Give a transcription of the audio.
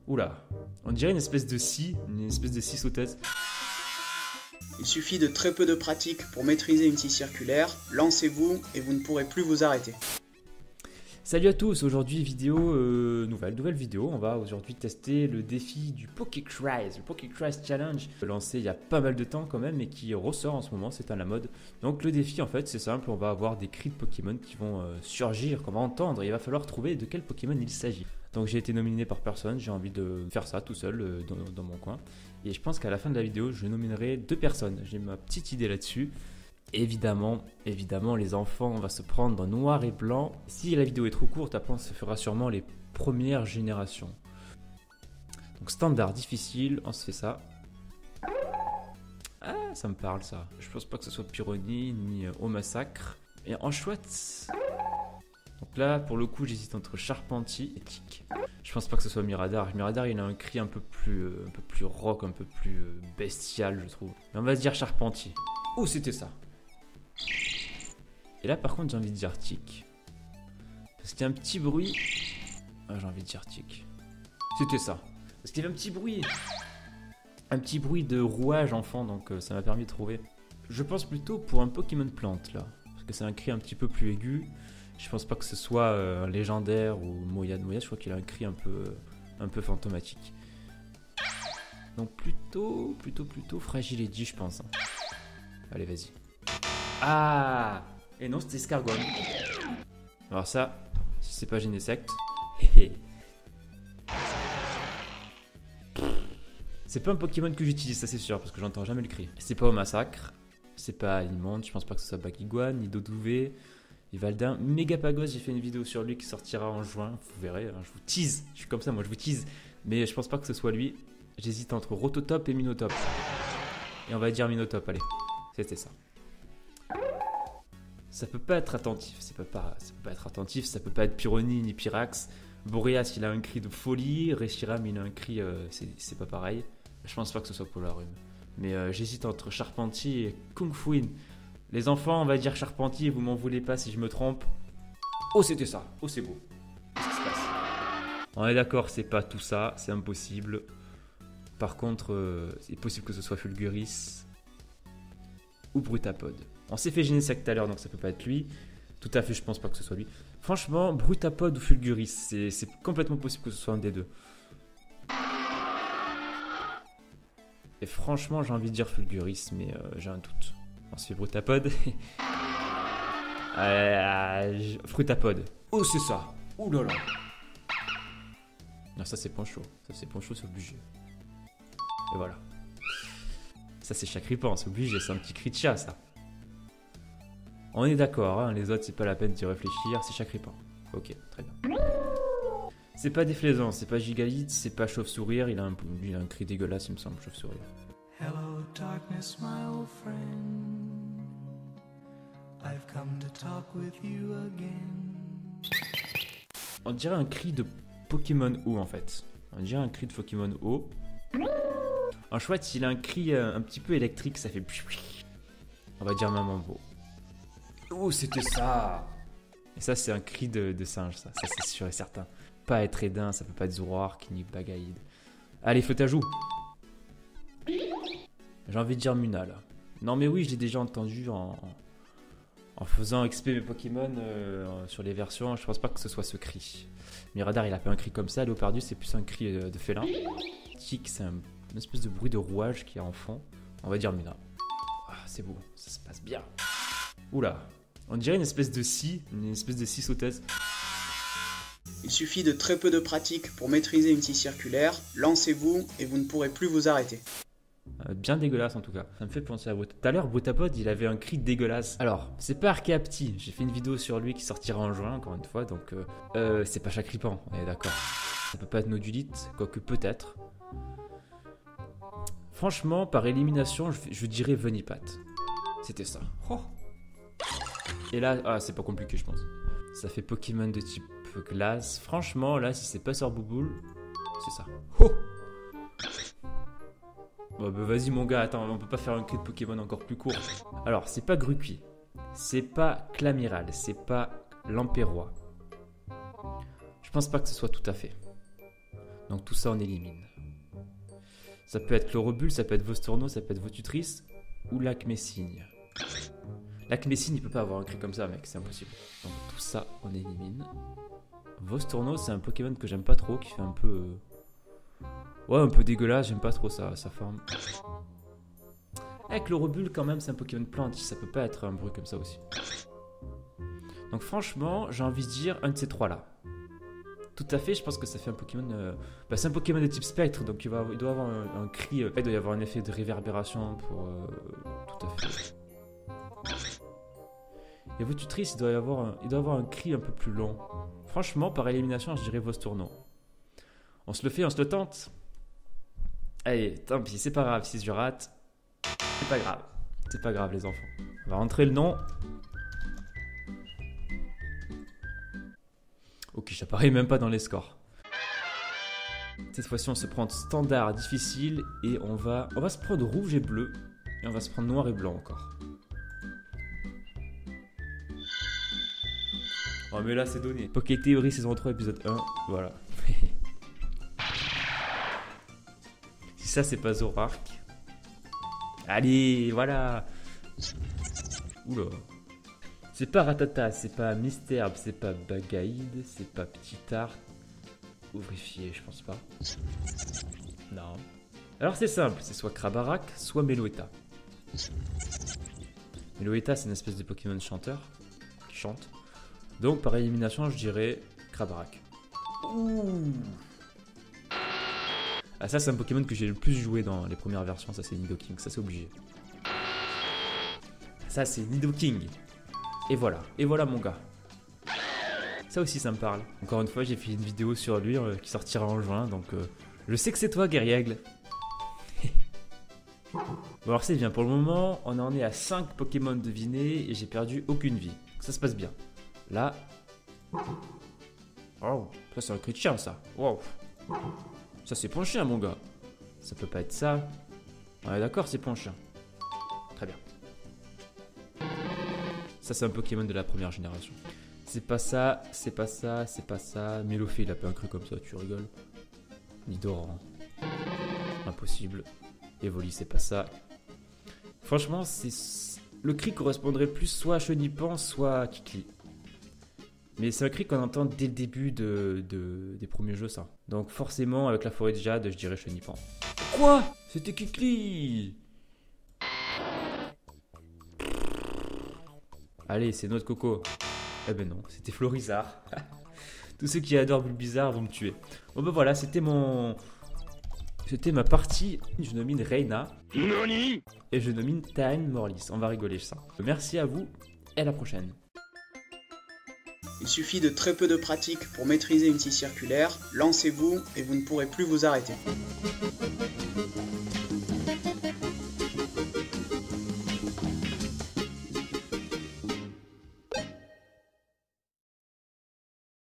Oula, on dirait une espèce de scie sauteuse. Il suffit de très peu de pratique pour maîtriser une scie circulaire, lancez-vous et vous ne pourrez plus vous arrêter. Salut à tous, aujourd'hui nouvelle vidéo, on va aujourd'hui tester le défi du Pokécrise, le Pokécrise Challenge, lancé il y a pas mal de temps quand même et qui ressort en ce moment, c'est à la mode. Donc le défi en fait c'est simple, on va avoir des cris de Pokémon qui vont surgir, qu'on va entendre et il va falloir trouver de quel Pokémon il s'agit. Donc j'ai été nominé par personne, j'ai envie de faire ça tout seul dans mon coin. Et je pense qu'à la fin de la vidéo je nominerai 2 personnes, j'ai ma petite idée là-dessus. Évidemment, les enfants, on va se prendre dans noir et blanc. Si la vidéo est trop courte, après on se fera sûrement les premières générations. Donc standard, difficile, on se fait ça. Ah, ça me parle ça. Je pense pas que ce soit Pyroni ni au massacre. Et en chouette. Donc là, pour le coup, j'hésite entre Charpentier et Tic. Je pense pas que ce soit Miradar. Miradar, il a un cri un peu plus rock, un peu plus bestial, je trouve. Mais on va se dire Charpentier. Oh, c'était ça. Et là par contre j'ai envie de dire Tic. Parce qu'il y a un petit bruit. Ah, j'ai envie de dire Tic. C'était ça. Parce qu'il y avait un petit bruit. Un petit bruit de rouage enfant, donc ça m'a permis de trouver. Je pense plutôt pour un Pokémon plante là. Parce que c'est un cri un petit peu plus aigu. Je pense pas que ce soit un légendaire ou Moyade. Je crois qu'il a un cri un peu fantomatique. Donc plutôt Fragile Eddy je pense. Allez vas-y. Ah! Et non, c'était Escargon. Alors ça, si c'est pas Genesect. C'est pas un Pokémon que j'utilise, ça c'est sûr, parce que j'entends jamais le cri. C'est pas au massacre, c'est pas Immonde, je pense pas que ce soit Bakiguan, ni Dodouvé, ni Valdin. Megapagos, j'ai fait une vidéo sur lui qui sortira en juin, vous verrez, hein, je vous tease, je suis comme ça, moi je vous tease. Mais je pense pas que ce soit lui, j'hésite entre Rototop et Minotop. Et on va dire Minotop, allez, c'était ça. Ça peut pas être attentif, ça peut pas être Pyroni ni Pyrax. Boreas il a un cri de folie, Reshiram il a un cri, c'est pas pareil. Je pense pas que ce soit Polarum. Mais j'hésite entre Charpentier et Kung Fuin. Les enfants, on va dire Charpentier, vous m'en voulez pas si je me trompe. Oh c'était ça, oh c'est beau. Qu'est-ce qui se passe? On est d'accord, c'est pas tout ça, c'est impossible. Par contre, c'est possible que ce soit Fulguris ou Brutapod. On s'est fait Genesect tout à l'heure, donc ça peut pas être lui. Tout à fait, je pense pas que ce soit lui. Franchement, Brutapod ou Fulguris, c'est complètement possible que ce soit un des deux. Et franchement, j'ai envie de dire Fulguris, mais j'ai un doute. On se fait Brutapod. Frutapod. Oh, c'est ça. Ouh là là. Non, ça c'est Poncho. Ça c'est Poncho, c'est obligé. Et voilà. Ça c'est Chacripan, c'est obligé, c'est un petit cri de chat ça. On est d'accord, hein, les autres c'est pas la peine d'y réfléchir, c'est Chacripan. Ok, très bien. C'est pas Déflaisant, c'est pas Gigalith, c'est pas Chauve-Sourire, il a un cri dégueulasse il me semble, Chauve-Sourire. Hello darkness my old friend, I've come to talk with you again. On dirait un cri de Pokémon O en fait. On dirait un cri de Pokémon O. En chouette, il a un cri un petit peu électrique, ça fait... On va dire Mamambo. Oh, c'était ça! Et ça, c'est un cri de singe, ça c'est sûr et certain. Pas être Édin, ça peut pas être Zoroark, ni Bagaïd. Allez, Flotajou! J'ai envie de dire Muna, là. Non, mais oui, je l'ai déjà entendu en faisant XP mes Pokémon sur les versions. Je pense pas que ce soit ce cri. Miradar, il a pas un cri comme ça. Léopardus, c'est plus un cri de félin. Tic, c'est une espèce de bruit de rouage qui est en fond. On va dire Muna. Ah, c'est beau, ça se passe bien. Oula, on dirait une espèce de scie sauteuse. Il suffit de très peu de pratique pour maîtriser une scie circulaire, lancez-vous et vous ne pourrez plus vous arrêter. Bien dégueulasse en tout cas. Ça me fait penser à Tout à l'heure, Brutapod, il avait un cri dégueulasse. Alors, c'est pas Archaeapti. J'ai fait une vidéo sur lui qui sortira en juin, encore une fois. Donc, c'est pas Chacripan, on est d'accord. Ça peut pas être Nodulite, quoique peut-être. Franchement, par élimination, je dirais Venipat. C'était ça. Oh. Et là, c'est pas compliqué, je pense. Ça fait Pokémon de type glace. Franchement, là, si c'est pas Sorbouboule, c'est ça. Oh. Bon, bah vas-y mon gars, attends, on peut pas faire un cri de Pokémon encore plus court. Alors, c'est pas Gruqui, c'est pas Clamiral, c'est pas Lamperois. Je pense pas que ce soit tout à fait. Donc tout ça on élimine. Ça peut être Chlorobule, ça peut être Vostourno, ça peut être Votutrice ou Lacmessigne. Lacmessigne il peut pas avoir un cri comme ça mec, c'est impossible. Donc tout ça on élimine. Vostourno c'est un Pokémon que j'aime pas trop, qui fait un peu... ouais un peu dégueulasse, j'aime pas trop sa forme. Avec Chlorobule quand même c'est un Pokémon plante, ça peut pas être un bruit comme ça aussi. Donc franchement j'ai envie de dire un de ces trois là. Tout à fait, je pense que ça fait un Pokémon... c'est un Pokémon de type spectre, donc il doit avoir un cri... il doit y avoir un effet de réverbération pour... tout à fait. Et Votutrice, il doit avoir un cri un peu plus long. Franchement, par élimination, je dirais Vostourno. On se le fait, on se le tente. Allez, tant pis, c'est pas grave si je rate. C'est pas grave. C'est pas grave les enfants. On va rentrer le nom. Ok, j'apparais même pas dans les scores. Cette fois-ci, on se prend standard, difficile, et on va se prendre rouge et bleu, et on va se prendre noir et blanc encore. Oh mais là c'est donné. Poké Théorie saison 3 épisode 1, voilà. Si ça c'est pas Zoroark. Allez, voilà. Oula. C'est pas Ratata, c'est pas Mystère, c'est pas Bagaïd, c'est pas Petit Art. Ouvrifié, je pense pas. Non. Alors c'est simple, c'est soit Krabarak, soit Meloetta. Meloetta c'est une espèce de Pokémon chanteur qui chante. Donc par élimination je dirais Krabarak. Ouh. Ah ça c'est un Pokémon que j'ai le plus joué dans les premières versions, ça c'est Nidoking, ça c'est obligé. Ça c'est Nidoking. Et voilà mon gars. Ça aussi ça me parle. Encore une fois j'ai fait une vidéo sur lui qui sortira en juin, donc je sais que c'est toi Guerriègle. Bon alors c'est bien, pour le moment on en est à 5 Pokémon devinés et j'ai perdu aucune vie. Ça se passe bien. Là... oh, ça c'est un cri de chien ça. Wow. Ça c'est Ponchien mon gars. Ça peut pas être ça. Ouais d'accord c'est Ponchien. Très bien. Ça c'est un Pokémon de la première génération. C'est pas ça, c'est pas ça, c'est pas ça. Mélofée il a pas un cri comme ça, tu rigoles. Nidoran. Impossible. Evoli c'est pas ça. Franchement le cri correspondrait plus soit à Chenipan, soit à Kikli. Mais c'est un cri qu'on entend dès le début des premiers jeux, ça. Donc forcément, avec la forêt de Jade, je dirais Chenipan. Quoi? C'était Kikli! Allez, c'est notre coco. Eh ben non, c'était Florizard. Tous ceux qui adorent Bulbizarre vont me tuer. Bon ben voilà, c'était ma partie. Je nomine Reina. Nani? Et je nomine Time Morlis. On va rigoler ça. Merci à vous et à la prochaine. Il suffit de très peu de pratique pour maîtriser une scie circulaire, lancez-vous et vous ne pourrez plus vous arrêter.